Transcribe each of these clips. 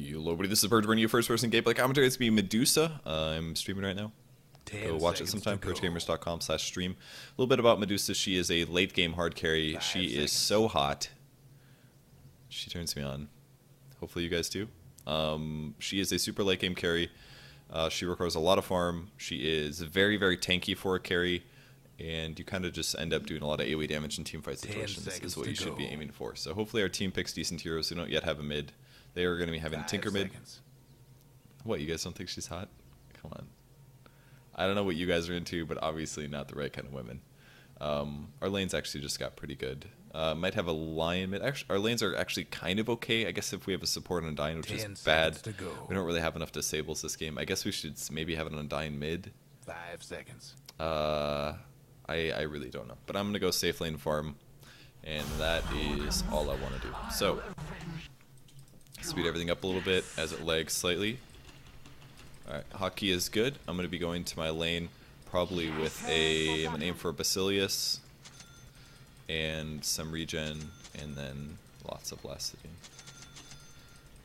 Hello, everybody. This is Purge bringing you first person gameplay commentary. It's me, Medusa. I'm streaming right now. Go watch it sometime. PurgeGamers.com/stream. A little bit about Medusa. She is a late game hard carry. She is so hot. She turns me on. Hopefully you guys do. She is a super late game carry. She requires a lot of farm. She is very, very tanky for a carry. And you kind of just end up doing a lot of AoE damage in teamfight situations is what you should be aiming for. So hopefully our team picks decent heroes who don't yet have a mid. They are going to be having Tinker mid. What, you guys don't think she's hot? Come on. I don't know what you guys are into, but obviously not the right kind of women. Our lanes actually just got pretty good. Might have a lion mid. Actually, our lanes are actually kind of okay. I guess if we have a support on Undying, which is bad, we don't really have enough disables this game. I guess we should maybe have an Undying mid. 5 seconds. I really don't know. But I'm going to go safe lane farm, and that is all I want to do. So, speed everything up a little bit as it lags slightly. Alright, hotkey is good. I'm going to be going to my lane probably with I'm going to aim for a Basilius and some regen, and then lots of last hitting.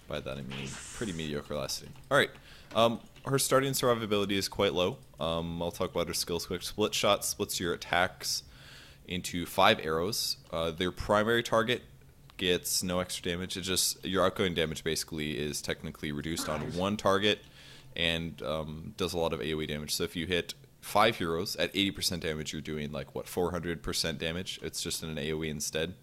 By that I mean pretty mediocre last hitting. Alright, her starting survivability is quite low. I'll talk about her skills quick. Split shot splits your attacks into 5 arrows. Their primary target gets no extra damage. It's just your outgoing damage basically is technically reduced on one target and does a lot of AoE damage. So if you hit 5 heroes at 80% damage, you're doing like what, 400% damage. It's just in an AoE instead.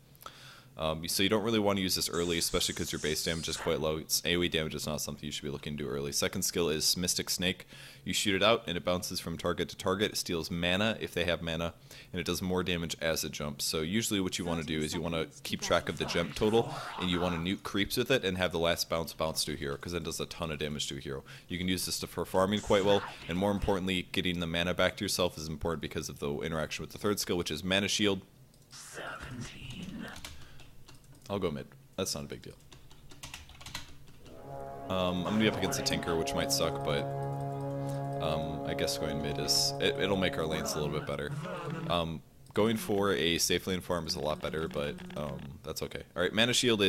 So you don't really want to use this early, especially because your base damage is quite low. AoE damage is not something you should be looking to do early. Second skill is Mystic Snake. You shoot it out and it bounces from target to target. It steals mana if they have mana, and it does more damage as it jumps. So usually what you want to do is you want to keep track of the jump total, and you want to nuke creeps with it and have the last bounce to a hero, because that does a ton of damage to a hero. You can use this for farming quite well, and more importantly, getting the mana back to yourself is important because of the interaction with the third skill, which is Mana Shield. 17. I'll go mid. That's not a big deal. I'm going to be up against a Tinker, which might suck, but I guess going mid it'll make our lanes a little bit better. Going for a safe lane farm is a lot better, but that's okay. Alright, Mana Shield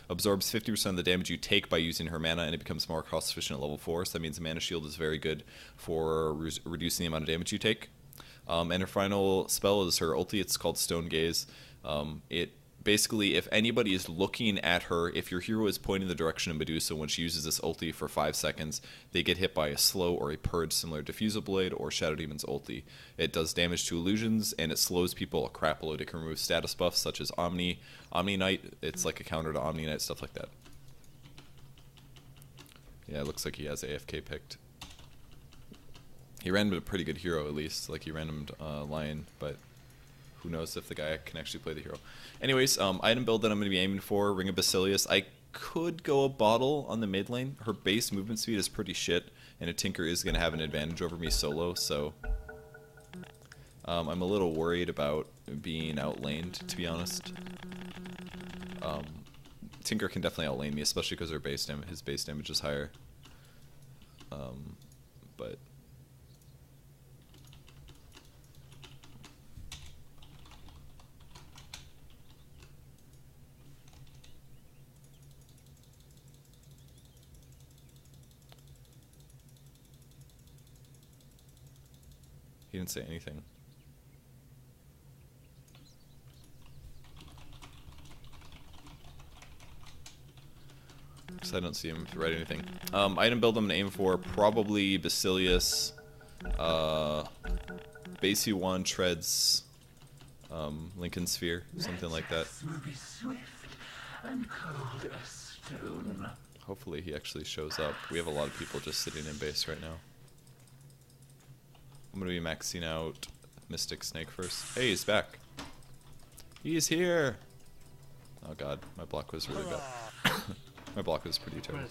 absorbs 50% of the damage you take by using her mana, and it becomes more cost efficient at level 4, so that means Mana Shield is very good for reducing the amount of damage you take. And her final spell is her ulti. It's called Stone Gaze. Basically, if anybody is looking at her, if your hero is pointing the direction of Medusa when she uses this ulti for 5 seconds, they get hit by a slow or a purge similar to Diffusal Blade or Shadow Demon's ulti. It does damage to illusions, and it slows people a crap load. It can remove status buffs such as Omni Knight. It's like a counter to Omni Knight, stuff like that. Yeah, it looks like he has AFK picked. He ran a pretty good hero, at least. Like, he randomed Lion, but who knows if the guy can actually play the hero. Anyways, item build that I'm going to be aiming for, Ring of Basilius. I could go a bottle on the mid lane. Her base movement speed is pretty shit, and a Tinker is going to have an advantage over me solo, so I'm a little worried about being outlaned, to be honest. Tinker can definitely outlane me, especially because his base damage is higher. But he didn't say anything. Because I don't see him write anything. Item build I'm going to aim for, probably Basilius. Base 1 treads Lincoln Sphere, something like that. Hopefully he actually shows up. We have a lot of people just sitting in base right now. I'm going to be maxing out Mystic Snake first. Hey, he's back. He's here! Oh god, my block was really bad. My block was pretty terrible.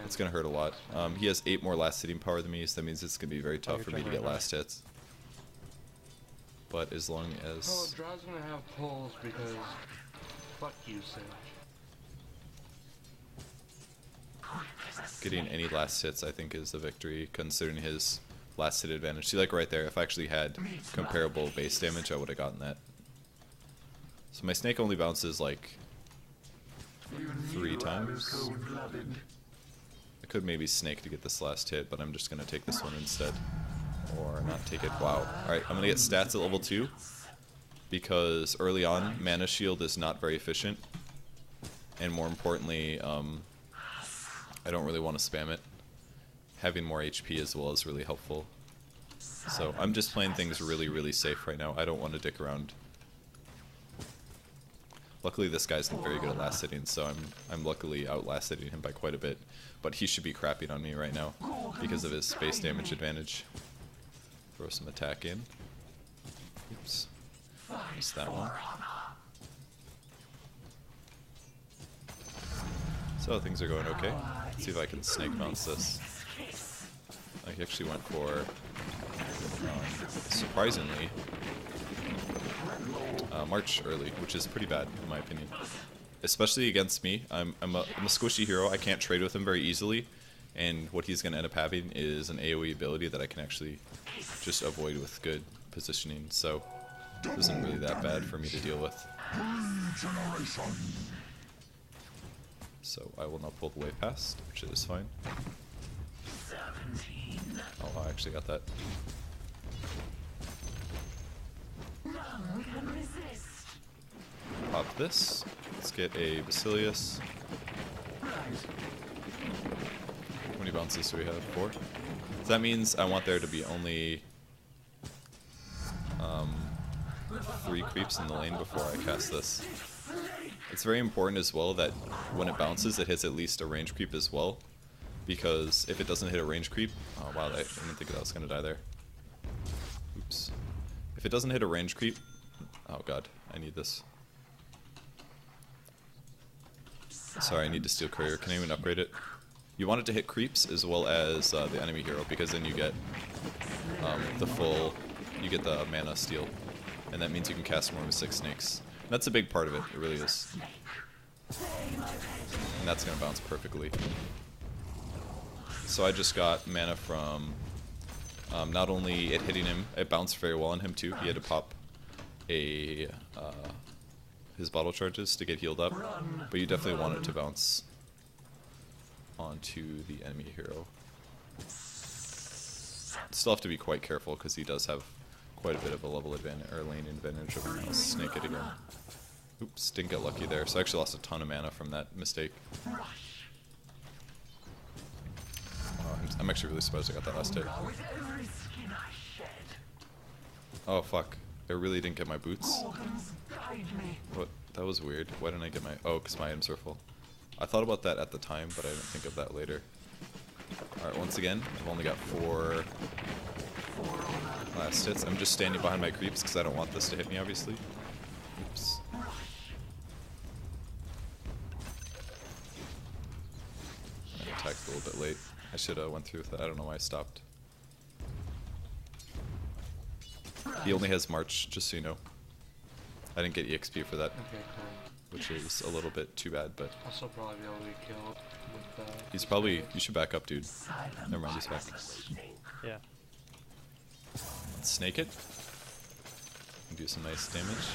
It's going to hurt a lot. He has 8 more last hitting power than me, so that means it's going to be very tough for me to get last hits. But as long as... Oh, Draw's going to have pulls because... Fuck you, Sage. Getting any last hits, I think, is the victory, considering his last hit advantage. See, like right there, if I actually had comparable base damage, I would have gotten that. So my snake only bounces like 3 times. could maybe snake to get this last hit, but I'm just going to take this one instead. Or not take it. Wow. Alright, I'm going to get stats at level 2. Because early on, mana shield is not very efficient. And more importantly, I don't really want to spam it. Having more HP as well is really helpful. So I'm just playing things really, really safe right now. I don't want to dick around. Luckily this guy's not very good at last hitting, so I'm luckily outlast hitting him by quite a bit. But he should be crapping on me right now because of his base damage advantage. Throw some attack in. Oops. Missed that one. So things are going okay. Let's see if I can snake bounce this. I actually went for, surprisingly, March early, which is pretty bad in my opinion. Especially against me. I'm a squishy hero. I can't trade with him very easily. And what he's going to end up having is an AoE ability that I can actually just avoid with good positioning. So it isn't really that bad for me to deal with. So I will not pull the wave past, which is fine. Oh, I actually got that. Pop this. Let's get a Basilius. How many bounces do we have? 4? So that means I want there to be only 3 creeps in the lane before I cast this. It's very important as well that when it bounces, it hits at least a range creep as well. Because if it doesn't hit a range creep... Oh wow, I didn't think I was going to die there. Oops. If it doesn't hit a range creep... Oh god, I need this. Sorry, I need to steal courier. Can anyone upgrade it? You want it to hit creeps as well as the enemy hero, because then you get the full... You get the mana steal. And that means you can cast more with 6 snakes. And that's a big part of it, it really is. And that's going to bounce perfectly. So I just got mana from not only it hitting him, it bounced very well on him too. He had to pop a his bottle charges to get healed up, but you definitely want it to bounce onto the enemy hero. Still have to be quite careful because he does have quite a bit of a level advantage or lane advantage over me. I'll snake it again. Oops, didn't get lucky there. So I actually lost a ton of mana from that mistake. I'm actually really surprised I got that last hit. Oh fuck. I really didn't get my boots. What? That was weird. Why didn't I get my... Oh, because my items were full. I thought about that at the time, but I didn't think of that later. Alright, once again, I've only got 4 last hits. I'm just standing behind my creeps because I don't want this to hit me, obviously. Oops. I attacked a little bit late. I should have went through with that. I don't know why I stopped. He only has March, just so you know. I didn't get EXP for that. Okay, cool. Which is a little bit too bad, but... I'll still probably be able to get killed with He's probably... You should back up, dude. Never mind, he's back. Yeah. Let's snake it. And do some nice damage.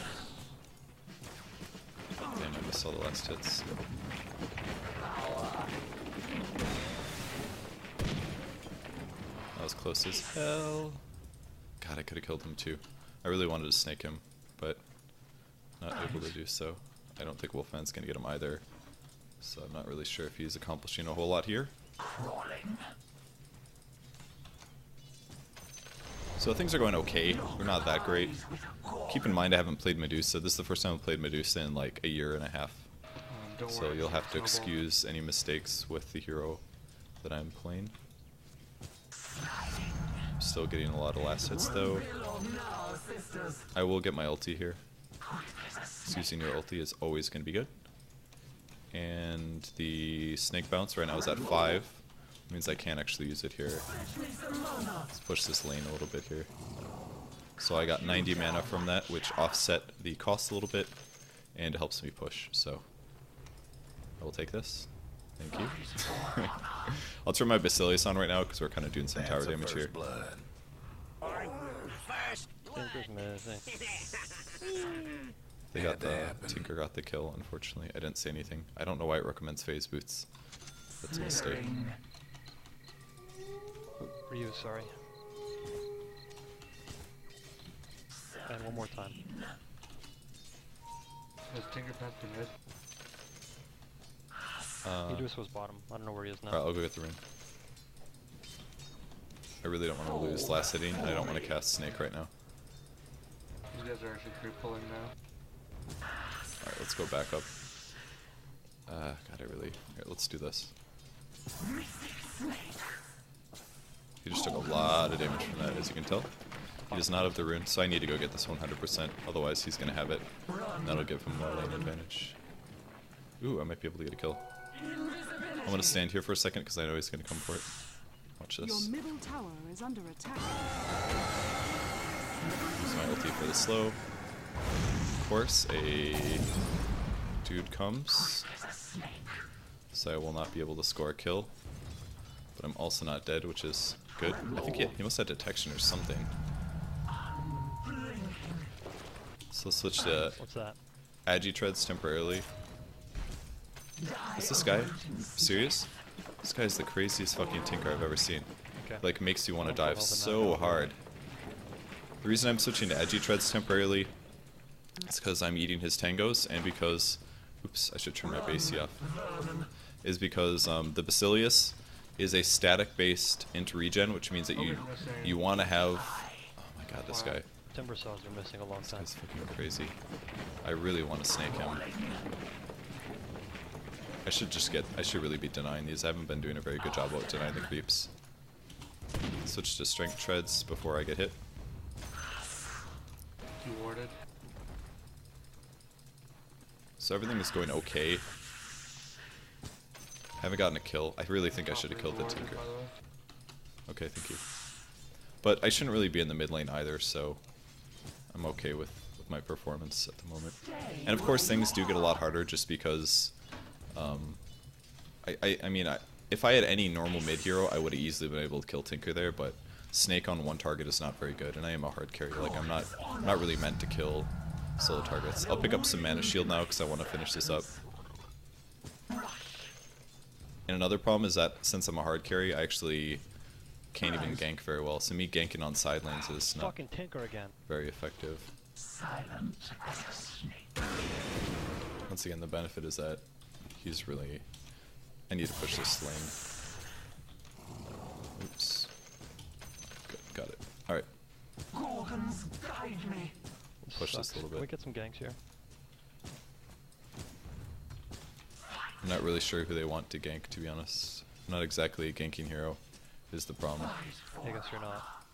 Damn, I missed all the last hits. That was close as hell. God, I could have killed him too. I really wanted to snake him, but not able to do so. I don't think Wolfman's gonna get him either, so I'm not really sure if he's accomplishing a whole lot here. So things are going okay. They're not that great. Keep in mind I haven't played Medusa. This is the first time I've played Medusa in like a year and a half. So you'll have to excuse any mistakes with the hero that I'm playing. Still getting a lot of last hits though. I will get my ulti here. Using your ulti is always going to be good. And the snake bounce right now is at 5. Means I can't actually use it here. Let's push this lane a little bit here. So I got 90 mana from that, which offset the cost a little bit, and it helps me push. So I will take this. Thank you. I'll turn my Basilius on right now because we're kind of doing some tower damage here. They got the Tinker got the kill. Unfortunately, I didn't say anything. I don't know why it recommends phase boots. That's a mistake. For you, sorry. And one more time. Has Tinker passed the mid? Medusa was bottom. I don't know where he is now. Alright, I'll go get the rune. I really don't want to lose last hitting, and I don't want to cast Snake right now. These guys are actually creep pulling now. Alright, let's go back up. God, I really... Here, let's do this. He just took a lot of damage from that, as you can tell. He does not have the rune, so I need to go get this 100%, otherwise he's going to have it. That'll give him more lane advantage. Ooh, I might be able to get a kill. I'm going to stand here for a second, because I know he's going to come for it. Watch this. Your middle tower is under attack. Use my ulti for the slow. Of course, a dude comes, so I will not be able to score a kill. But I'm also not dead, which is good. I think he must have detection or something. So let's switch to What's that? Agi Treads temporarily. Is this guy serious? This guy's the craziest fucking tinker I've ever seen. Okay. Like, makes you want to dive so hard. The reason I'm switching to Agi Treads temporarily is because I'm eating his tangos, and because... Oops, I should turn my base off. Is because the Basilius is a static-based int regen, which means that you want to have... Oh my god, this guy. Timber saws are missing a long time. This guy's fucking crazy. I really want to snake him. I should really be denying these. I haven't been doing a very good job about denying the creeps. Switch to strength treads before I get hit. You warded. So everything is going okay. Haven't gotten a kill. I really think I should have killed the Tinker. Okay, thank you. But I shouldn't really be in the mid lane either, so I'm okay with my performance at the moment. And of course things do get a lot harder just because I mean, if I had any normal mid hero, I would have easily been able to kill Tinker there, but Snake on one target is not very good, and I am a hard carry. Like, I'm not really meant to kill solo targets. I'll pick up some mana shield now because I want to finish this up. And another problem is that since I'm a hard carry, I actually can't even gank very well. So me ganking on side lanes is not Fucking Tinker again. very effective. Once again, the benefit is that he's really... I need to push this lane. Oops. Good, got it. Alright. Push this a little Can we bit. get some ganks here? I'm not really sure who they want to gank, to be honest. I'm not exactly a ganking hero, is the problem. I guess you're not.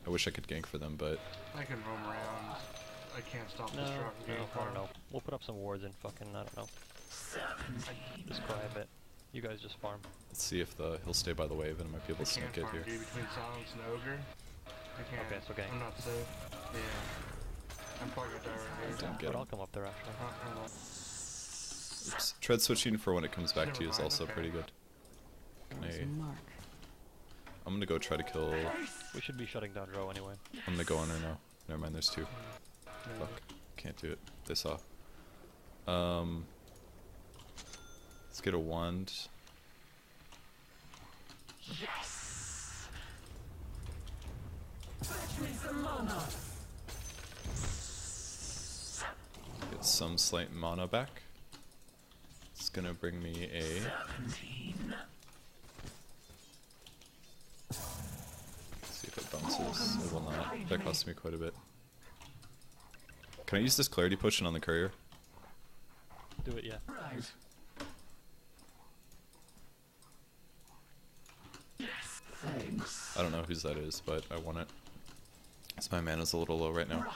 I wish I could gank for them, but I can roam around. I can't stop No, this truck from no, getting I far. don't know. We'll put up some wards and fucking, I don't know. Just cry a bit. You guys just farm. let's see if he'll stay by the wave and I might be able I to can't sneak it farm here. dude between Silence and Ogre. I can't. Okay, so gank. I'm not safe. Yeah. I'm probably gonna die right here. Didn't But get I'll him. come up there after. Oops. Tread switching for when it comes back to you is Never mind, also okay. pretty good. Can There's I, Mark. I'm gonna go try to kill... We should be shutting down Drow anyway. I'm gonna go on her now. Never mind, there's two. Yeah. Fuck. Can't do it. They saw. Let's get a wand. Get some slight mana back. It's gonna bring me a... Let's see if it bounces. It will not. That cost me quite a bit. Can I use this clarity potion on the courier? Do it, yeah. I don't know whose that is, but I want it. So my mana's a little low right now.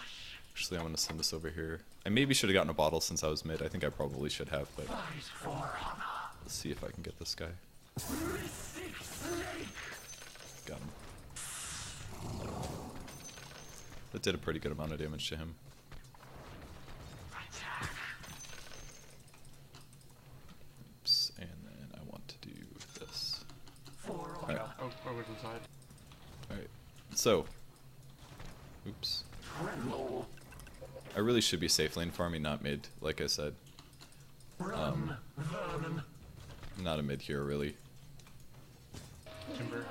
Actually, I'm gonna send this over here. I maybe should have gotten a bottle since I was mid. I think I probably should have, but let's see if I can get this guy. Got him. That did a pretty good amount of damage to him. Oops, and then I want to do this. Alright. Oh, Ogre's inside. Alright, so, oops. I really should be safe lane farming, not mid, like I said. I'm not a mid hero, really. timber.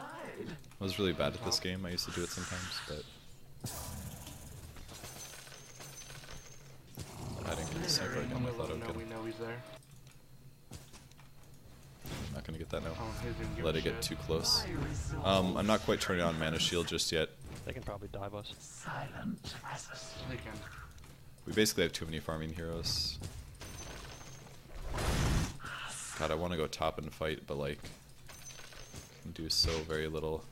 I was really bad at this game. I used to do it sometimes, but I didn't get the sniper again. I'm I gonna thought let I him would know get we him. know he's there. I'm not gonna get that now. Oh, he didn't give Let a it get shit. too close. I'm not quite turning on mana shield just yet. They can probably dive us. They can. We basically have too many farming heroes. God, I want to go top and fight, but like, can do so very little.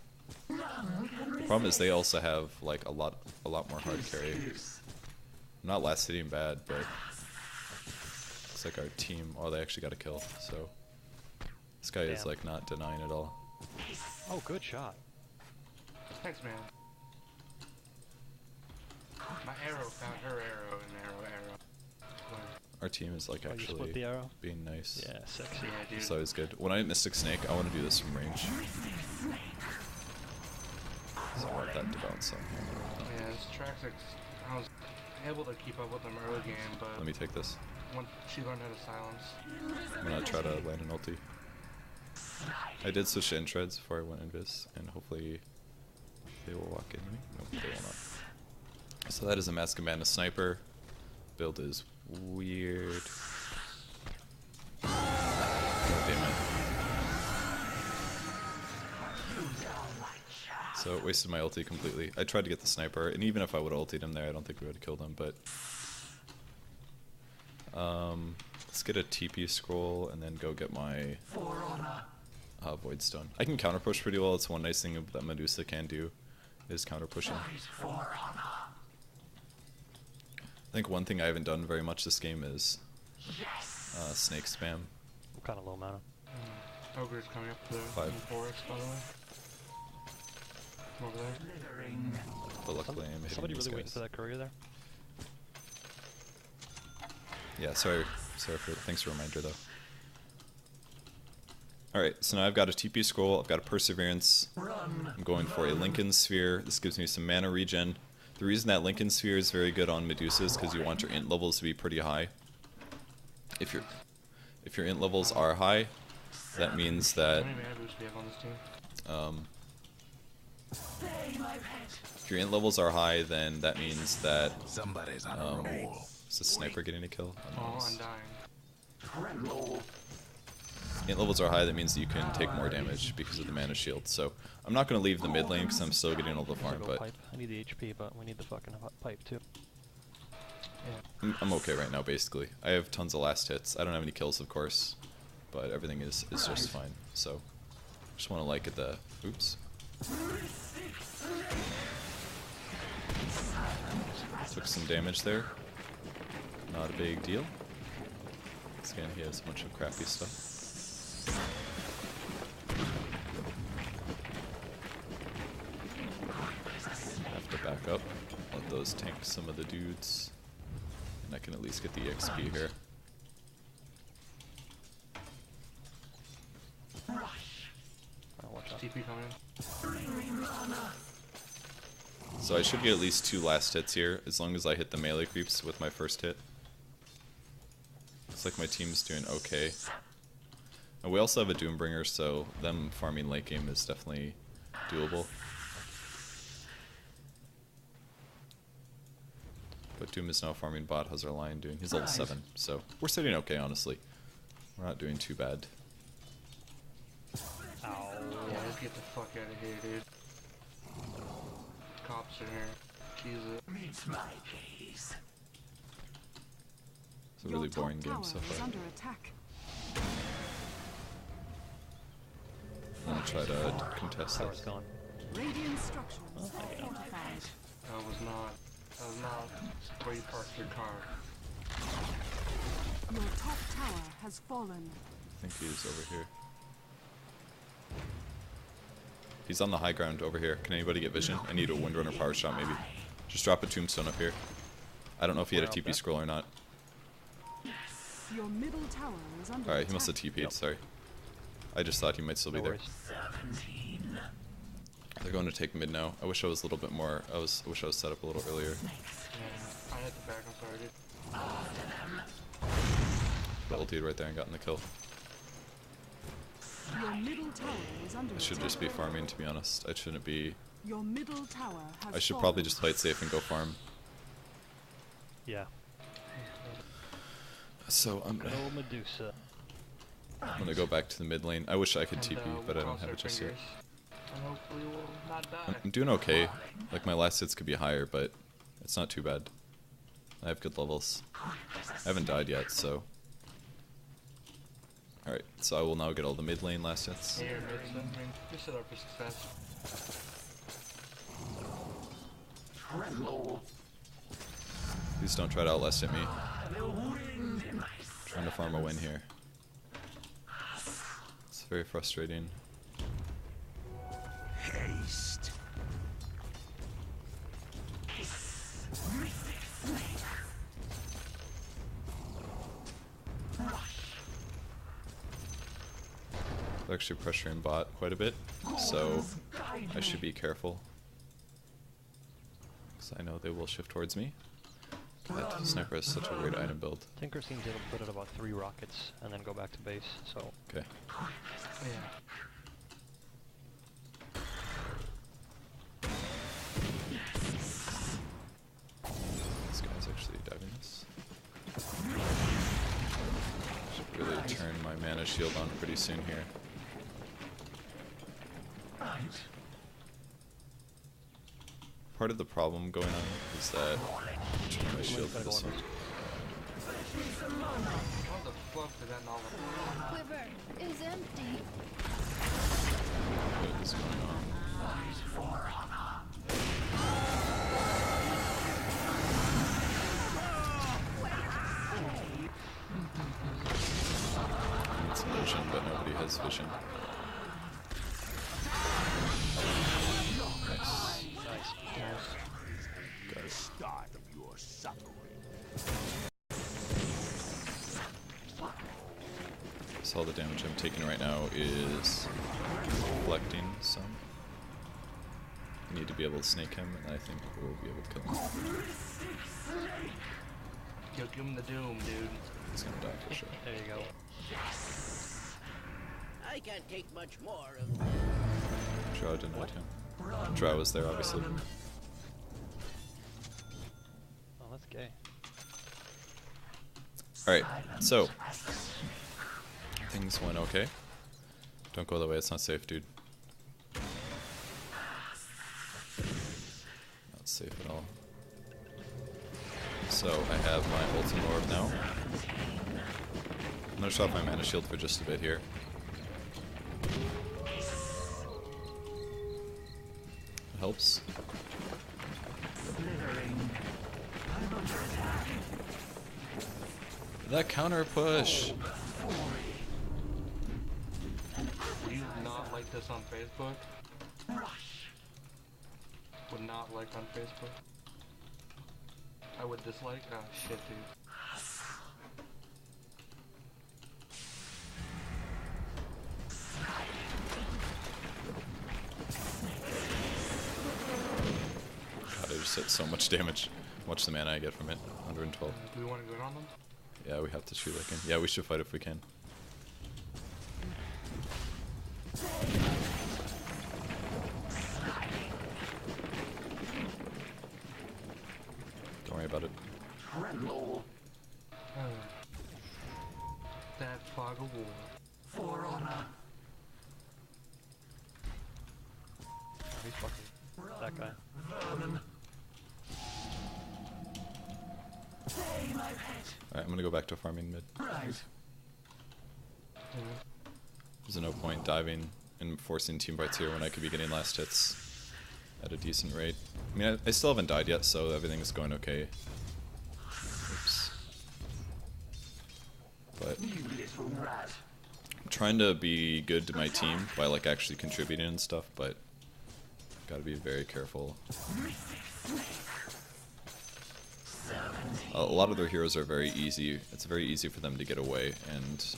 The problem is they also have like a lot more hard carry. I'm not last hitting bad, but looks like our team. Oh, they actually got a kill. So this guy is Damn. like not denying at all. Oh, good shot. Thanks, man. My arrow found her arrow and arrow. Our team is like Oh, you split actually the arrow? being nice. Yeah, sexy. Yeah, dude. It's always good. When I hit Mystic Snake, I want to do this from range. So I want that to bounce on. Yeah, this Traxx, I was able to keep up with him early game, but Let me take this. once she learned how to silence. I'm gonna try to land an ulti. I did switch to intreads before I went invis, and hopefully they will walk into me. Nope, they will not. So that is a Mask of Madness sniper. Build is weird. God damn it. So it wasted my ulti completely. I tried to get the sniper, and even if I would have ultied him there, I don't think we would have killed him, but let's get a TP scroll and then go get my Void Stone. I can counter push pretty well. It's one nice thing that Medusa can do, is counter pushing. I think one thing I haven't done very much this game is snake spam. I'm kind of low mana. Ogre's coming up to the 5. mp4, by the way. Come over there. But luckily I'm hitting Somebody these really waiting guys. for that courier there? Yeah, sorry for thanks for the reminder though. Alright, so now I've got a TP scroll, I've got a Perseverance. I'm going for a Lincoln Sphere. This gives me some mana regen. The reason that Lincoln Sphere is very good on Medusa is because you want your int levels to be pretty high. If your int levels are high, that means that How many mana boosts do you have on this team? if your int levels are high, then that means that Somebody's on a roll. is the sniper getting a kill? Oh, I'm dying. Int levels are high, that means that you can take more damage because of the mana shield. So I'm not going to leave the mid lane because I'm still getting all the farm, Go but pipe. I need the HP, but we need the fucking pipe too. Yeah. I'm okay right now, basically. I have tons of last hits. I don't have any kills, of course, but everything is just fine. So just want to like get the... Oops. Took some damage there. Not a big deal. Again, he has a bunch of crappy stuff. Have to back up, let those tank some of the dudes, and I can at least get the XP here. Oh, watch out. TP coming in. So I should get at least 2 last hits here, as long as I hit the melee creeps with my first hit. Looks like my team's doing okay. And we also have a Doombringer, so them farming late game is definitely doable. But Doom is now farming bot. How's our Lion doing? He's level 7, so we're sitting okay, honestly. We're not doing too bad. Ow. Yeah, let's get the fuck out of here, dude. Cops are here. Jesus. It's a really Your top boring game tower so is far. under attack. I'm gonna try to contest Tower's this. gone. Radiant structures Oh, fortified. That was not where you parked your car. Your top tower has fallen. I think he's over here. He's on the high ground over here. Can anybody get vision? I need a Windrunner power shot maybe. Just drop a tombstone up here. I don't know if he had a Where up TP there? scroll or not. Your middle tower is under Alright, attack. he must have TP'd, Yep. sorry. I just thought he might still be No there. worries. They're going to take mid now. I wish I was a little bit more, I wish I was set up a little earlier. Yeah, I hit the back, I'm sorry, dude. The ulti right there and gotten the kill. Your middle tower is under I should attack. just be farming, to be honest. I shouldn't be... Your middle tower has I should fallen. probably just play it safe and go farm. Yeah. So I'm Good old Medusa. gonna go back to the mid lane. I wish I could TP, but I we'll don't have it cross just our yet. fingers, and hopefully we'll not die. I'm doing okay. Like, my last hits could be higher, but it's not too bad. I have good levels. I haven't died yet, so... Alright, so I will now get all the mid lane last hits. Here, Medusa, I mean, you're set up for success. Please don't try to outlast hit me. Trying to farm a win here. It's very frustrating. Haste. They're actually pressuring bot quite a bit, so I should be careful. Because I know they will shift towards me. That sniper is such a weird item build. Tinker seems to put out about 3 rockets and then go back to base, so... Okay. Yeah. This guy's actually diving this. Should really turn my mana shield on pretty soon here. Part of the problem going on is that I'm turning my shield for this one. What the fuck did that not look like? Quiver is empty. What is going on? I need some vision, but nobody has vision. Nice. Nice. Got it. Start of your suffering. So all the damage I'm taking right now is reflecting some. I need to be able to snake him, and I think we'll be able to kill him. Yo, give him the doom, dude. He's gonna die for sure. There you go. I can't take much more of Drow denied him. Drow was there, obviously. Oh, that's gay. Alright, so. Things went okay. Don't go that way, it's not safe, dude. Not safe at all. So, I have my ultimate orb now. I'm gonna shut off my mana shield for just a bit here. It helps. That counter push! Do you not like this on Facebook? Would not like on Facebook? I would dislike? Oh shit, dude. God, I just hit so much damage. Watch the mana I get from it. 112. Do we want to go on them? Yeah, we have to shoot like him. Yeah, we should fight if we can. Don't worry about it. That fog of war. Oh, he's fucking... that guy. Alright, I'm gonna go back to farming mid. There's no point diving and forcing team fights here when I could be getting last hits at a decent rate. I mean, I still haven't died yet, so everything's going okay. Oops. But I'm trying to be good to my team by like actually contributing and stuff, but gotta be very careful. A lot of their heroes are very easy. It's very easy for them to get away, and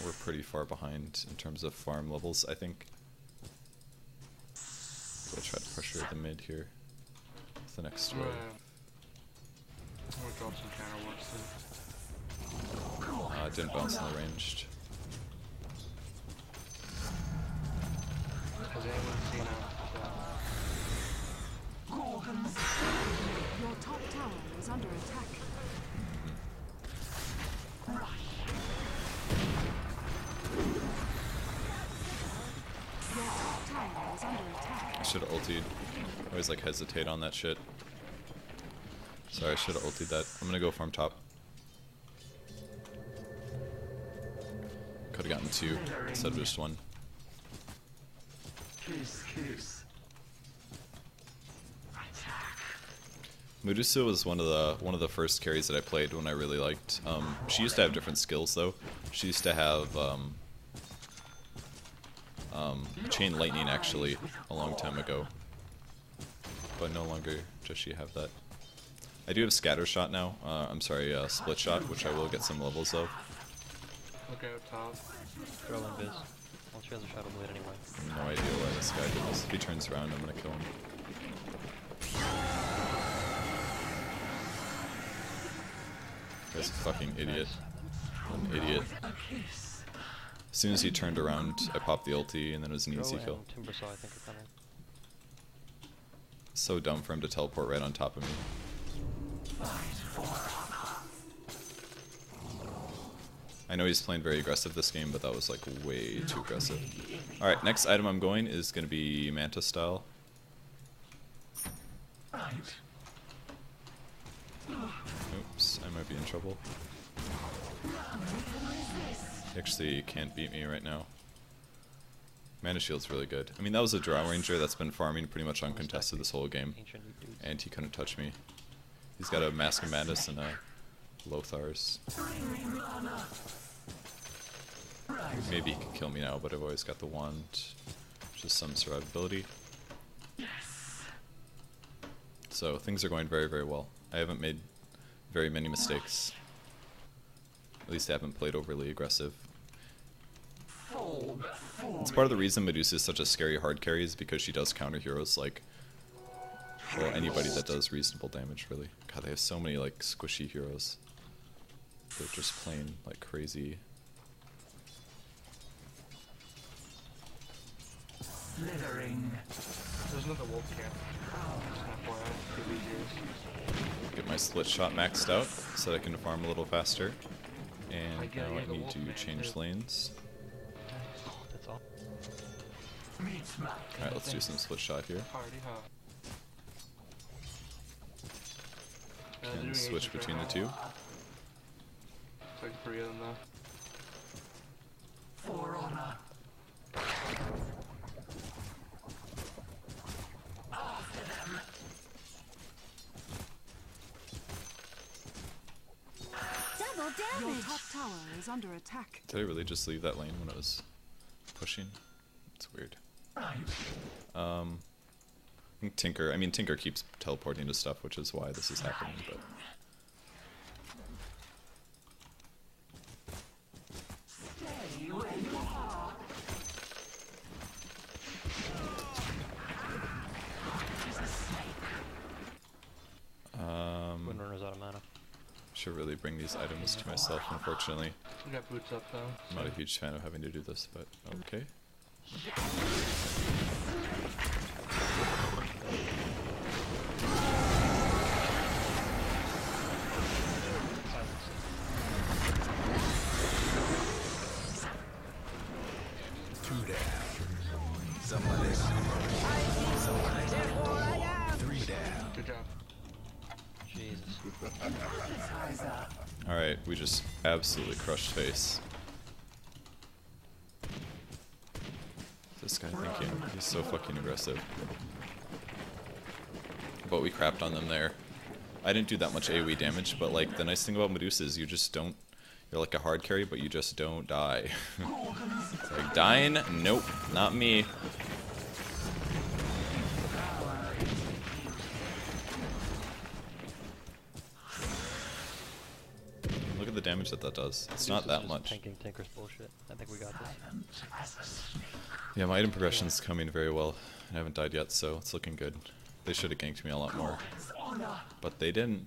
we're pretty far behind in terms of farm levels, I think. So I'll try to pressure the mid here with the next wave. I'm gonna drop some counter works then. It didn't bounce in the ranged. Has anyone seen Your top tower is under attack. Your top tower is under attack. I should have ultied. I always like hesitate on that shit. Sorry, I should have ultied that. I'm gonna go farm top. Could have gotten 2 instead of just 1. Medusa was one of the first carries that I played when I really liked. She used to have different skills though. She used to have chain lightning actually a long time ago, but no longer does she have that. I do have scatter shot now. I'm sorry, split shot, which I will get some levels of. Look out top. Throw invis. Well, she has a shadow blade anyway. No idea why this guy did this. If he turns around, I'm gonna kill him. Guy's a fucking idiot. An idiot. As soon as he turned around, I popped the ulti, and then it was an easy kill. Timbersaw, I think, are coming. So dumb for him to teleport right on top of me. I know he's playing very aggressive this game, but that was like way too aggressive. Alright, next item I'm going is going to be Manta style. Oops, I might be in trouble. He actually can't beat me right now. Mana Shield's really good. I mean, that was a Drow Ranger that's been farming pretty much uncontested this whole game. And he couldn't touch me. He's got a Mask of Madness and a Lothar's. Maybe he can kill me now, but I've always got the wand. Just some survivability. So things are going very, very well. I haven't made very many mistakes. At least I haven't played overly aggressive. It's part of the reason Medusa is such a scary hard carry is because she does counter heroes like, well, anybody that does reasonable damage, really. God, they have so many like squishy heroes. They're just playing like crazy. There's another wolf camp. Get my split shot maxed out so that I can farm a little faster. And now I need to change lanes. That's all. Alright, let's do some split shot here. Can switch between the two. It's like 3 of them though. Your top tower is under attack. Did I really just leave that lane when it was pushing? It's weird. I think Tinker keeps teleporting to stuff, which is why this is happening, but... Windrunner's out of mana. Should really bring these items to myself, unfortunately. We got boots up though. I'm not a huge fan of having to do this, but okay. Good job. Jesus. Alright, we just absolutely crushed face. What's this guy thinking? He's so fucking aggressive. But we crapped on them there. I didn't do that much AoE damage, but like the nice thing about Medusa is you just don't... You're like a hard carry, but you just don't die. Like, dying? Nope, not me. Look at the damage that does. It's not that much. Tanking Tinker's bullshit. I think we got this. Yeah, my item progression's coming very well. I haven't died yet, so it's looking good. They should have ganked me a lot more. But they didn't.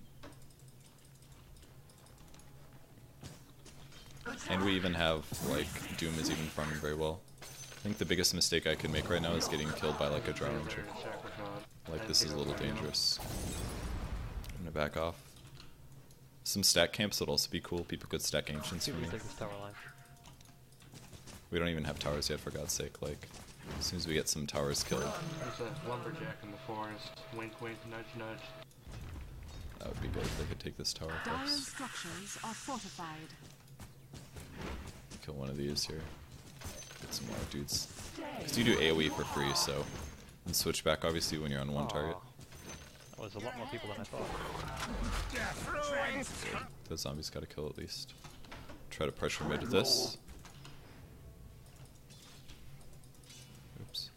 And we even have, like, Doom is even farming very well. think the biggest mistake I could make right now is getting killed by like a drow ranger. Check with God. Like this is a little dangerous. I'm gonna back off. Some stack camps would also be cool. People could stack ancients for me. Take this tower line. We don't even have towers yet, for God's sake. Like, as soon as we get some towers killed, There's a lumberjack in the forest. Wink, wink, nudge, nudge. that would be good if they could take this tower. Dire's Folks. structures are fortified. Kill one of these here. Get some more dudes. Because you do AoE for free, so. And switch back, obviously, when you're on one target. That was a lot more people than I thought. Those zombies gotta kill at least. Try to pressure mid with this. Oops.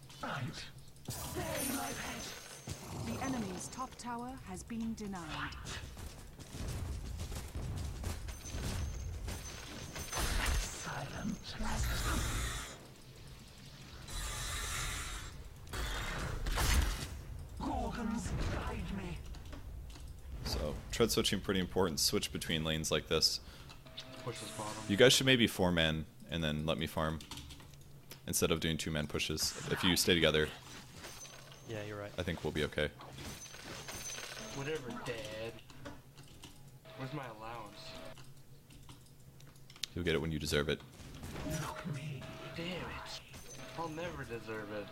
The enemy's top tower has been denied. So, tread switching pretty important. Switch between lanes like this. Push this bottom. You guys should maybe 4-man and then let me farm. Instead of doing 2-man pushes. If you stay together, Yeah, you're right. I think we'll be okay. Whatever, Dad. Where's my allowance? You'll get it when you deserve it. Damn it. I'll never deserve it.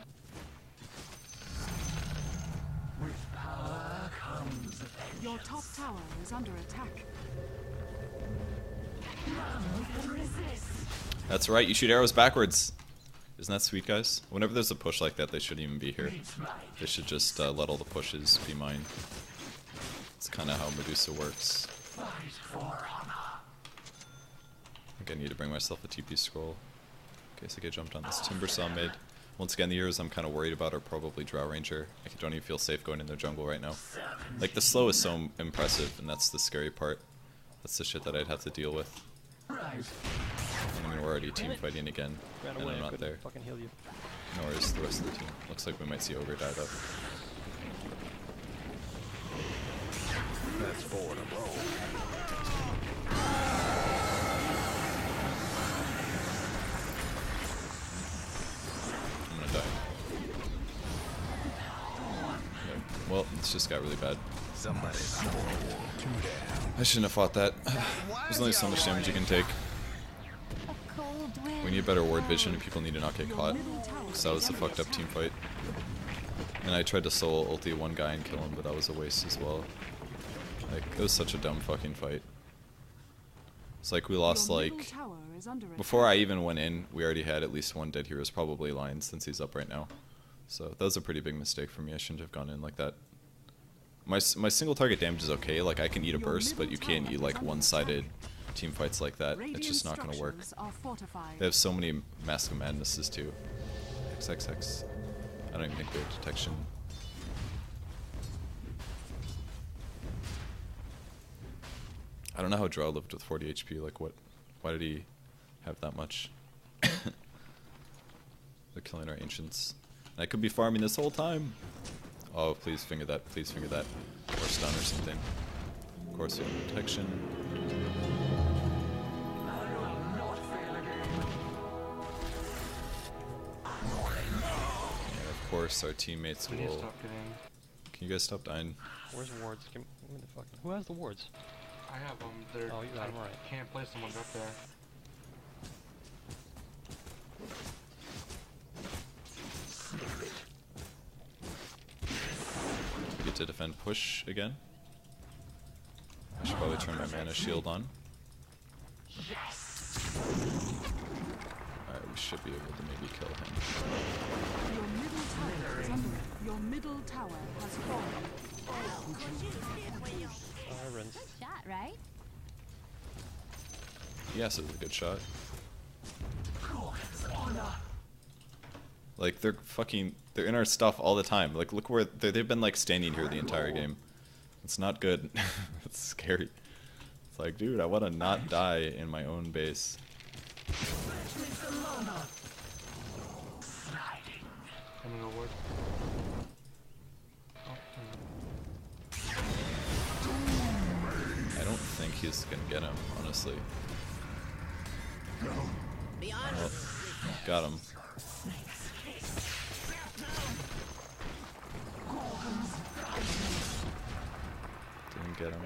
Your top tower is under attack. That's right, you shoot arrows backwards. Isn't that sweet, guys? Whenever there's a push like that, they shouldn't even be here. They should just let all the pushes be mine. It's kind of how Medusa works. I think I need to bring myself a TP scroll. In case I get jumped on this Timber Saw mid. Once again, the heroes I'm kind of worried about are probably Drow Ranger. I don't even feel safe going in their jungle right now. Like, the slow is so impressive, and that's the scary part. That's the shit that I'd have to deal with. I mean, we're already team fighting again, Ran and away, I'm I not couldn't there. fucking heal you. Nor is the rest of the team. Looks like we might see Ogre die though. That's 4 in a row. I'm gonna die. Okay. Well, this just got really bad. Somebody's 2 down. I shouldn't have fought that. There's only so much damage you can take. We need better ward vision and people need to not get caught. Because that was a fucked up team fight. And I tried to solo ulti one guy and kill him, but that was a waste as well. Like, it was such a dumb fucking fight. It's like we lost Your middle like... tower is under attack. Before I even went in, we already had at least one dead heroes, probably Lion, since he's up right now. So that was a pretty big mistake for me. I shouldn't have gone in like that. My single target damage is okay, like I can eat a burst, but you can't eat like one-sided team fights like that. It's just not gonna work. Radiant structures are fortified. They have so many Mask of Madnesses too. XXX. I don't even think they have detection. I don't know how Drow lived with 40 HP, like what? Why did he have that much? They're killing our ancients. And I could be farming this whole time! Oh, please finger that, please finger that. Or stun or something. Of course we have protection. And of course our teammates We need to will... stop getting... Can you guys stop dying? Where's wards? Give me the fucking... Who has the wards? I have them. They're... Oh, you got 'em, alright. I can't place them when they're up there. Get to defend push again. I should probably turn my mana shield on. Alright, we should be able to maybe kill him. Your middle tower is under. Your middle tower has fallen. Rinse. Shot, right? Yes, it was a good shot. Like, they're in our stuff all the time. Like, look where, they've been, like, standing here the entire game. It's not good. It's scary. It's like, dude, I want to not die in my own base. Coming over. I don't think he's gonna get him, honestly. Be honest. Got him. Didn't get him.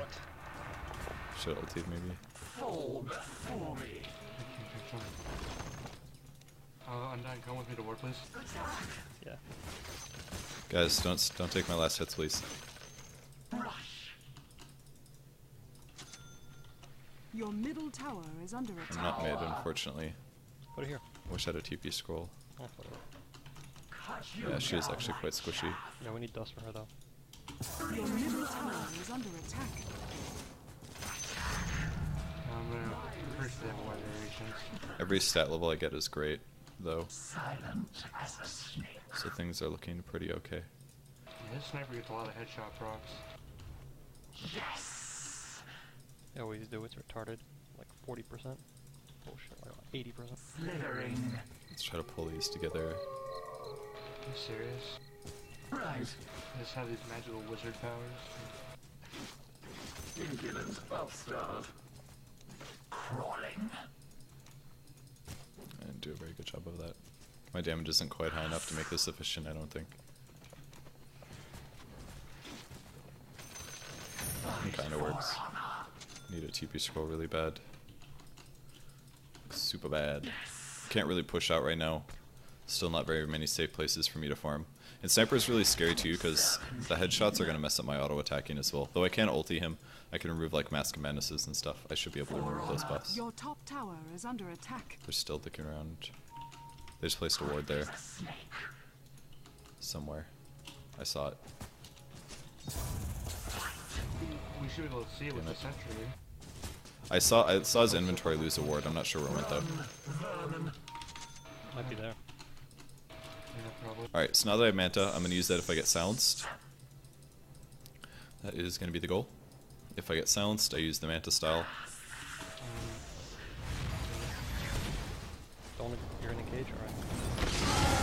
Should ulti maybe. Undyne, come with me to war, please. Yeah. Guys, don't take my last hits, please. Your middle tower is under attack. I'm not mid, unfortunately. Put it here. Wish I had a TP scroll. Oh, whatever. Yeah, she is actually quite squishy. Yeah, we need dust for her though. Your middle tower is under attack. I'm gonna first have one variations. Every stat level I get is great, though. So things are looking pretty okay. Yeah, this sniper gets a lot of headshot procs. They always do, it's retarded. Like 40%. Bullshit, like 80%. Let's try to pull these together. Are you serious? Right. They just have these magical wizard powers. And do a very good job of that. My damage isn't quite high enough to make this efficient, I don't think. It kinda works. Need a TP scroll really bad. Super bad. Can't really push out right now. Still not very many safe places for me to farm. And Sniper is really scary too, because the headshots are going to mess up my auto attacking as well. Though I can ulti him, I can remove like Mask of Madnesses and stuff. I should be able to remove those buffs. Your top tower is under attack. They're still dicking around. They just placed a ward there. Somewhere. I saw it. We should be able to see it with the sentry. I saw his inventory lose a ward. I'm not sure where it went though. Might be there. Yeah, probably. Alright, so now that I have Manta, I'm going to use that if I get silenced. That is going to be the goal. If I get silenced, I use the Manta style. Don't, you're in a cage, alright.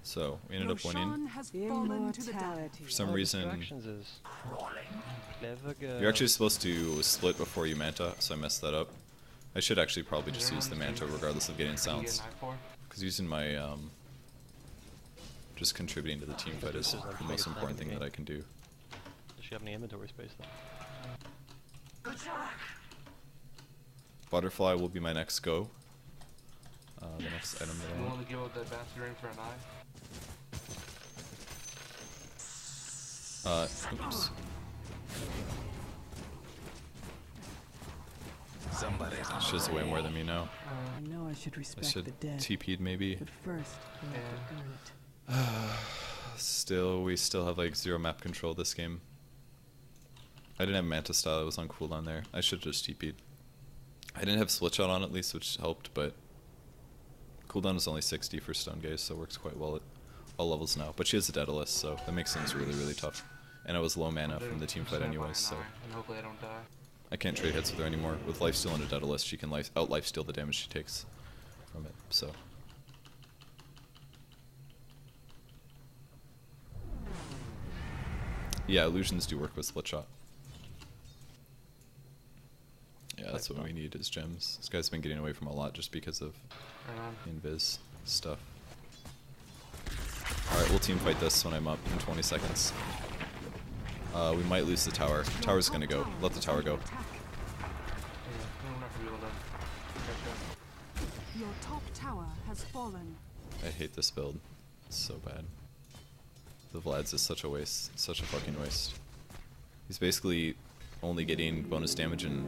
So, we ended up winning. Has fallen to the depths. For some reason, Clever girl. you're actually supposed to split before you Manta, so I messed that up. I should actually probably just use the Manta regardless of getting silenced. Because using my, just contributing to the team fight is the most important thing that I can do. Does she have any inventory space though? Butterfly will be my next go. The next item that I You want. want to give up that bastard ring for an eye? Oops. She has way more than me now. I know I should I respect should the dead, TP'd maybe. but first, you have to Yeah. earn it. We still have like 0 map control this game. I didn't have Manta style, it was on cooldown there. I should have just TP'd. I didn't have split shot on at least, which helped, but cooldown is only 60 for stun gaze, so it works quite well at all levels now. But she has a Daedalus, so that makes things really, really tough. And I was low mana from the team fight anyways, so And hopefully I don't die. I can't trade hits with her anymore. With lifesteal and a Daedalus, she can out lifesteal the damage she takes from it, so. Yeah, illusions do work with split shot. Yeah, that's what we need is gems. This guy's been getting away from a lot just because of Right on. invis stuff. Alright, we'll team fight this when I'm up in 20 seconds. We might lose the tower. Tower's gonna go. Let the tower go. Yeah, we're not gonna be able to catch up. Your top tower has fallen. I hate this build. It's so bad. The Vlad's is such a waste. Such a fucking waste. He's basically only getting bonus damage and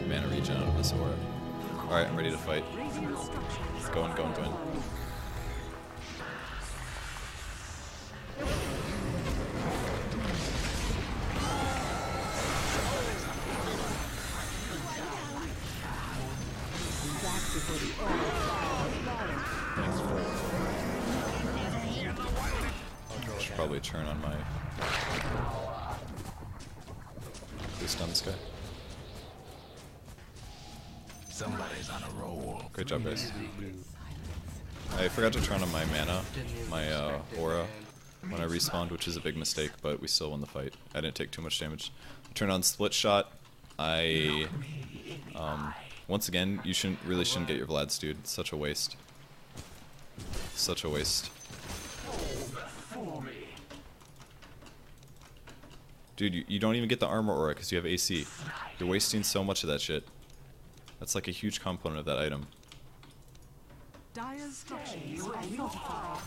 mana regen out of this aura. Alright, I'm ready to fight. Radiant structures. Going. Should probably turn on my stun this guy. Somebody's on a roll. Great job, guys. I forgot to turn on my mana, my aura. when I respawned, which is a big mistake, but we still won the fight. I didn't take too much damage. Turn on split shot. Once again, you really shouldn't get your Vlads, dude. It's such a waste. Such a waste. Dude, you don't even get the armor aura because you have AC. You're wasting so much of that shit. That's like a huge component of that item. Dire's structures are fortified.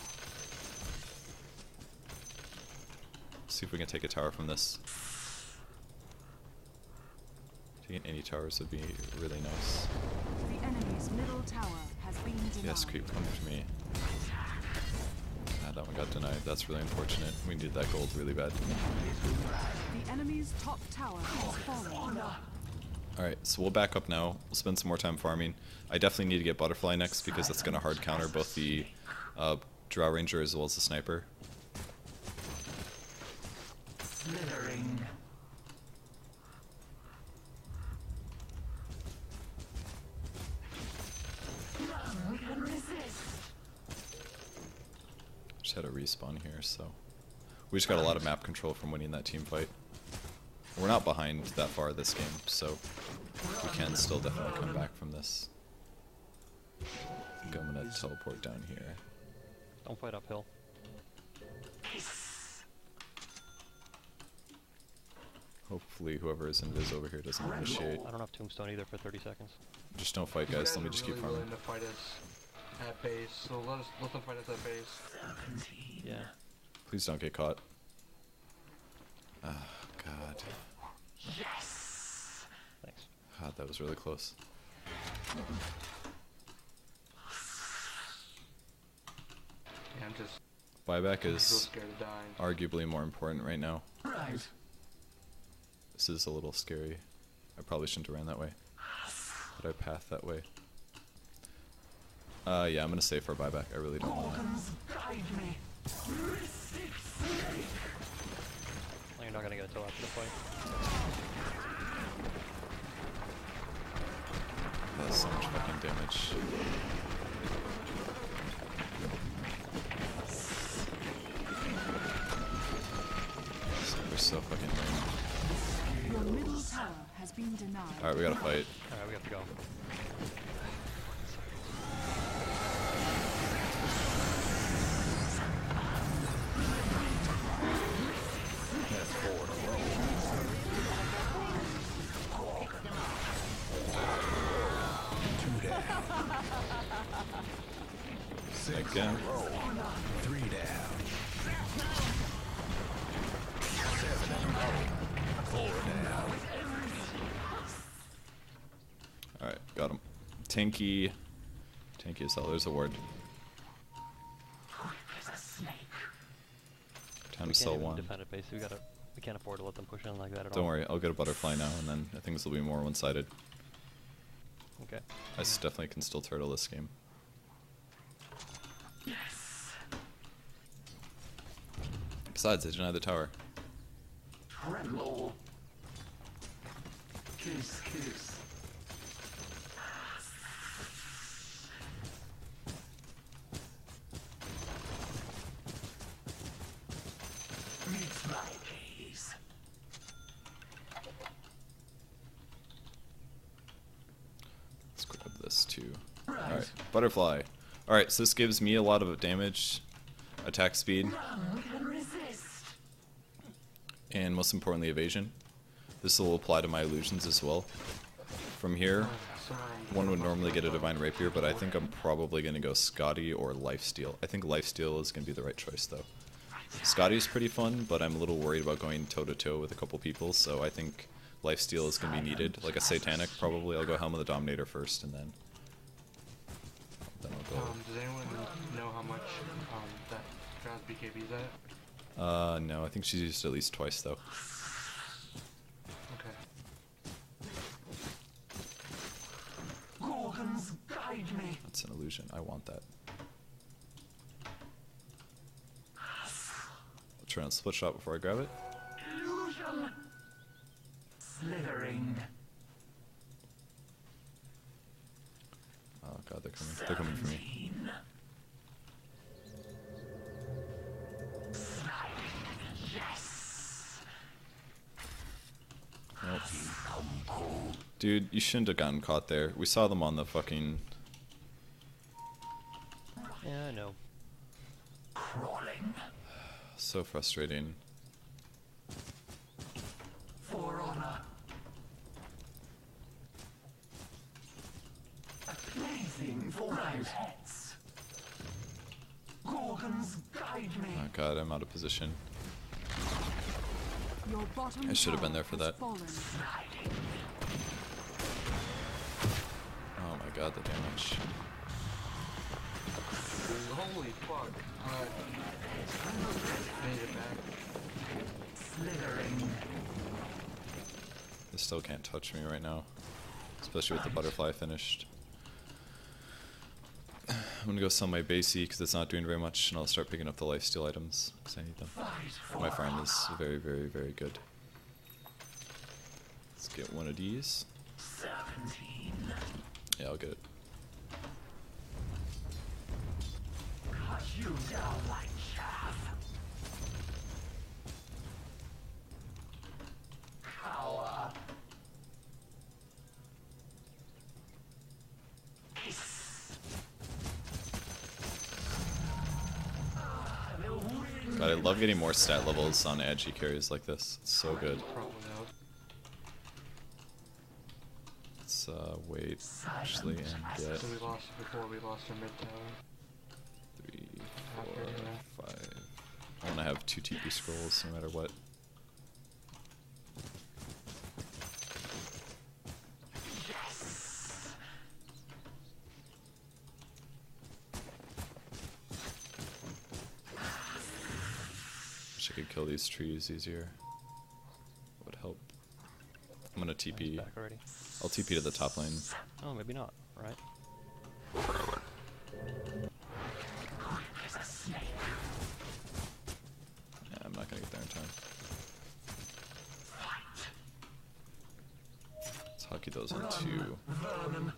See if we can take a tower from this. Taking any towers would be really nice. The enemy's middle tower has been denied. Yes, creep, come to me. Ah, that one got denied. That's really unfortunate. We needed that gold really bad. The enemy's top tower has fallen. Alright, so we'll back up now. We'll spend some more time farming. I definitely need to get Butterfly next because that's going to hard counter both the Drow Ranger as well as the Sniper. Slithering. Just had a respawn here, so we just got a lot of map control from winning that team fight. We're not behind that far this game, so we can still definitely come back from this. I think I'm gonna teleport down here. Don't fight uphill. Hopefully whoever is invis over here doesn't initiate. I don't have tombstone either for 30 seconds. Just don't fight, guys. Let me just keep really farming. willing to fight us at base, so let them fight us at base. Yeah. Please don't get caught. Oh, God. Thanks. God, that was really close. Yeah, I'm just Buyback real is scared of dying. arguably more important right now. Right. This is a little scary. I probably shouldn't have ran that way. But I pathed that way. Yeah, I'm gonna save for a buyback. I really don't want to. Well, you're not gonna get it till after the fight. That's so much fucking damage. We're so fucking lame. Your middle tower has been denied. Alright, we gotta fight. Alright, we have to go. Again. 3 down. 7 in a row. 4 down. Alright, got him. Tanky as hell. There's a ward. Time We to can't sell even one. defend it base. We can't afford to let them push in like that at Don't all. worry, I'll get a butterfly now, and then things will be more one-sided. Okay. I definitely can still turtle this game. Besides, they denied the tower. Tremble. Kiss, kiss. Meet my gaze. Let's grab this too. Alright, butterfly. Alright, so this gives me a lot of damage, attack speed, and most importantly evasion. This will apply to my illusions as well. From here, one would normally get a Divine Rapier, but I think I'm probably going to go Scotty or Lifesteal. I think Lifesteal is going to be the right choice though. Scotty's pretty fun, but I'm a little worried about going toe-to-toe with a couple people, so I think Lifesteal is going to be needed. Like a Satanic, probably. I'll go Helm of the Dominator first, and then I'll go... Does anyone know how much that Drown's BKB is at? No, I think she's used at least twice, though. Okay. Gorgons, guide me. That's an illusion. I want that. I'll try and split shot before I grab it. Illusion. Slithering. Oh god, they're coming. They're coming for me. Snipe. Dude, you shouldn't have gotten caught there. We saw them on the fucking... Yeah, I know. Crawling. So frustrating. For honor. A plaything for my pets. Gorgons, guide me. Oh god, I'm out of position. Your bottom I should have been tower there for has that. fallen. Oh my god, the damage. Holy fuck. Alright. Made it back. Slithering. They still can't touch me right now. Especially with the butterfly finished. I'm gonna go sell my basey because it's not doing very much, and I'll start picking up the lifesteal items because I need them. My farm is very, very, very good. Let's get one of these. 17. Yeah, I'll get it. Cut you down like chaff. Cower. God, I love getting more stat levels on edgy carries like this. It's so good. Probably out. Let's wait, actually, and get So we lost it before we lost our mid tower. 3, 4, 5. I want to have 2 TP scrolls no matter what. Wish I could kill these trees easier. Would help. I'm gonna TP. Back already. I'll TP to the top lane. Oh, maybe not. Right. Yeah, I'm not gonna get there in time. Let's hockey those on 2. Vermin.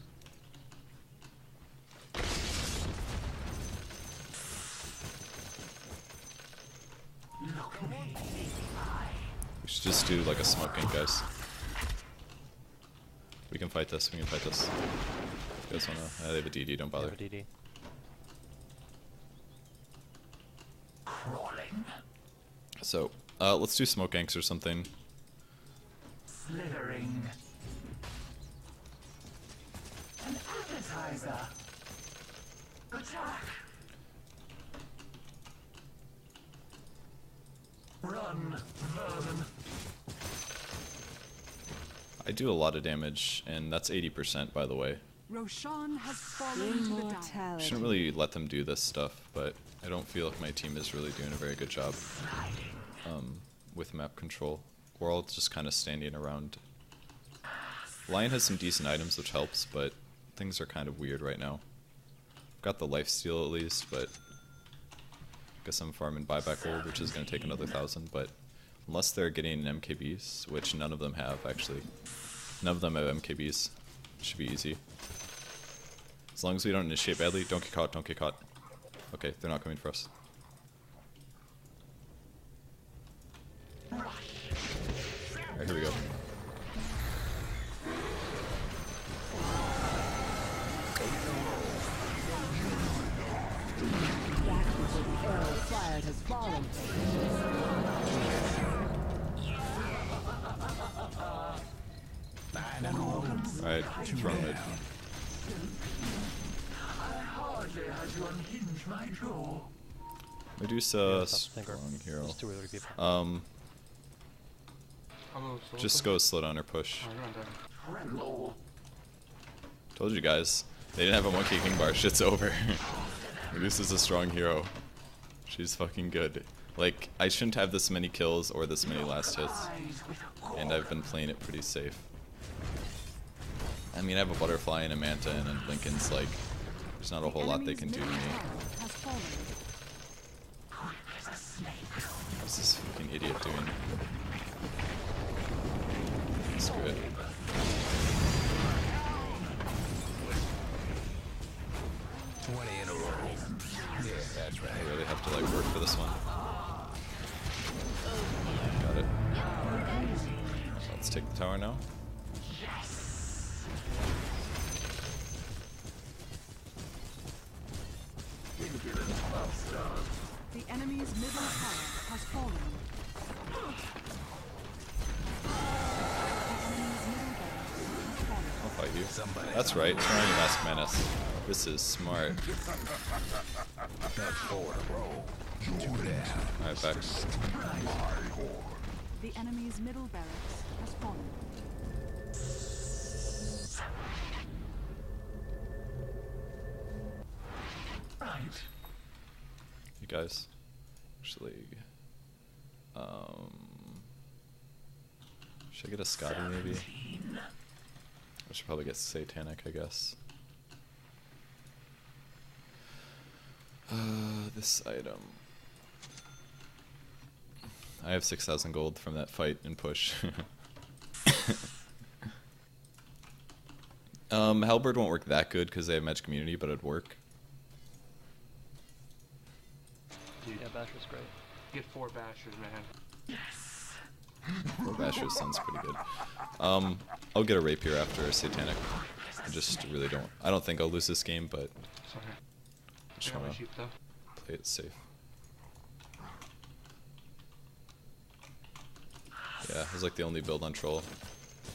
Look me. We should just do like a smoke gank, guys. We can fight this, we can fight this. You guys wanna... they have a DD, don't bother. Have a DD. Crawling. So, let's do smoke ganks or something. Slithering. An appetizer. Attack. Run, vermin. I do a lot of damage, and that's 80% by the way. Roshan has fallen to the down. I shouldn't really let them do this stuff, but I don't feel like my team is really doing a very good job with map control. We're all just kind of standing around. Lion has some decent items, which helps, but things are kind of weird right now. Got the lifesteal at least, but I guess I'm farming buyback gold, which is going to take another 1,000, but unless they're getting MKBs, which none of them have actually. None of them have MKBs. Should be easy. As long as we don't initiate badly, don't get caught, don't get caught. Okay, they're not coming for us. Alright, here we go. Fired has fallen. Alright, run it. Hardly had to unhinge my jaw. Medusa, Thinker. strong hero. There's 2 or 3 people. I'm gonna Just go slow down or push. Oh, you're on deck. Tremble. Told you guys, they didn't have a monkey king bar, shit's over. Medusa's a strong hero. She's fucking good. Like, I shouldn't have this many kills or this many last hits. Eyes with a And I've been playing it pretty safe. I mean, I have a butterfly and a manta, and then Lincoln's like, there's not a whole lot they can do to me. Has fallen. as a snake. What's this fucking idiot doing? Screw it. In a row. Yeah, that's right. I really have to like work for this one. Got it. Let's take the tower now. Yes. enemy's middle tower has fallen. The enemy's middle barracks has fallen. I'll fight you. That's right. Turn on your Mask Menace. This is smart. That's 4 in a row. Two down. Alright, back. The enemy's middle barracks has fallen. You guys. Actually. Should I get a Scotty maybe? I should probably get Satanic, I guess. This item. I have 6,000 gold from that fight and push. Halberd won't work that good because they have Magic Community, but it'd work. Dude, Yeah, Basher's great. get 4 bashers, man. 4 Bashers sounds pretty good. I'll get a Rapier after a Satanic. I just really don't. I don't think I'll lose this game, but Sorry. I just I got my want to sheep though. play it safe. Yeah, it was like the only build on Troll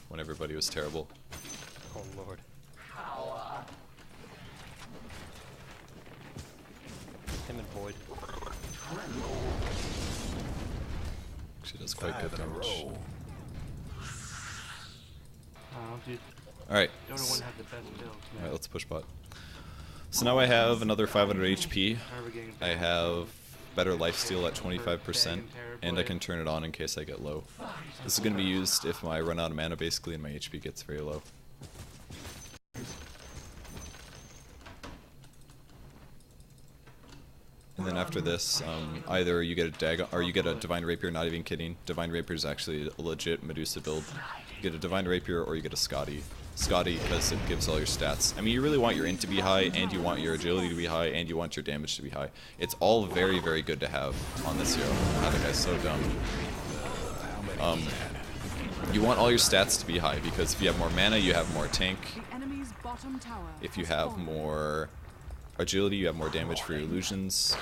when everybody was terrible. Oh lord. Him and Void. She does quite good 5 in a damage. row. Oh, dude. Alright, Dota 1 had the best builds, man. alright, let's push bot. So now I have another 500 HP. I remember getting I have better lifesteal at 25%, and I can turn it on in case I get low. This is going to be used if I run out of mana basically and my HP gets very low. And then after this, either you get a Dagon, or you get a Divine Rapier, not even kidding. Divine Rapier is actually a legit Medusa build. You get a Divine Rapier or you get a Scotty. Scotty because it gives all your stats. I mean, you really want your int to be high, and you want your agility to be high, and you want your damage to be high. It's all very, very good to have on this hero. Wow, that guy's so dumb. You want all your stats to be high, because if you have more mana, you have more tank. The enemy's bottom tower. If you has have fallen. more agility, you have more damage for your illusions.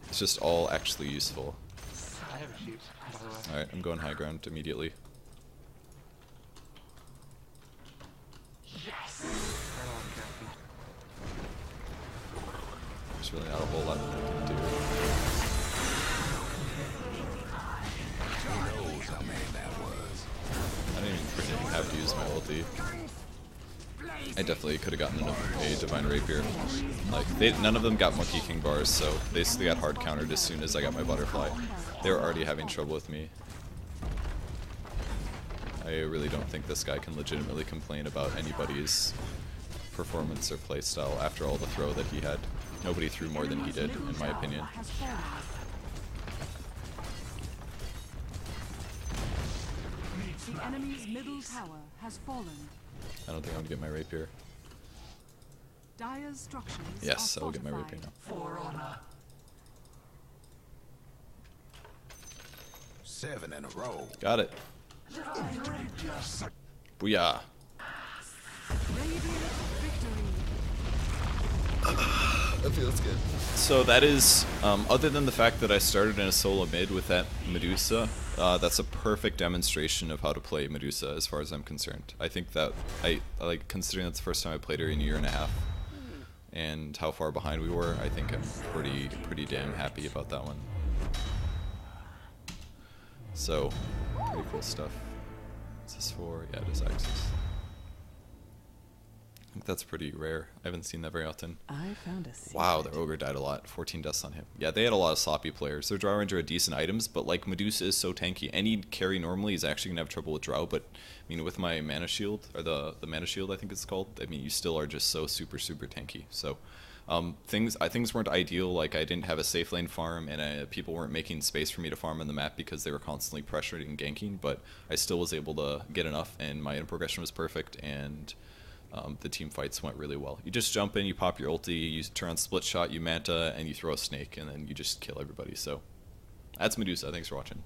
It's just all actually useful. I have a sheep, by the way. Alright, I'm going high ground immediately. Right on, Captain. There's really not a whole lot that I can do. Who knows how many that was? I didn't even have to use my ulti. I definitely could have gotten a Divine Rapier. Like, none of them got Monkey King bars, so they got hard countered as soon as I got my Butterfly. They were already having trouble with me. I really don't think this guy can legitimately complain about anybody's performance or playstyle after all the throw that he had. Nobody threw more than he did, in my opinion. Has fallen. The enemy's middle tower has fallen. I don't think I'm gonna get my Rapier. Dire's structures Yes, are I will get my fortified. Rapier now. 7 in a row. Got it. Booyah. Radiant victory. That feels good. So that is, other than the fact that I started in a solo mid with that Medusa, that's a perfect demonstration of how to play Medusa as far as I'm concerned. I think that, I like, considering that's the first time I played her in a year and a half, and how far behind we were, I think I'm pretty damn happy about that one. So, pretty cool stuff. Is this for? Yeah, it is Axis. I think that's pretty rare. I haven't seen that very often. I found a secret. Wow, their ogre died a lot. 14 deaths on him. Yeah, they had a lot of sloppy players. Their draw ranger had decent items, but like Medusa is so tanky. Any carry normally is actually gonna have trouble with draw, but I mean with my mana shield, or the mana shield I think it's called, I mean you still are just so super tanky. So things weren't ideal. Like I didn't have a safe lane farm, and people weren't making space for me to farm on the map because they were constantly pressuring and ganking, but I still was able to get enough, and my item progression was perfect, and the team fights went really well. You just jump in, you pop your ulti, you turn on split shot, you manta, and you throw a snake, and then you just kill everybody. So that's Medusa. Thanks for watching.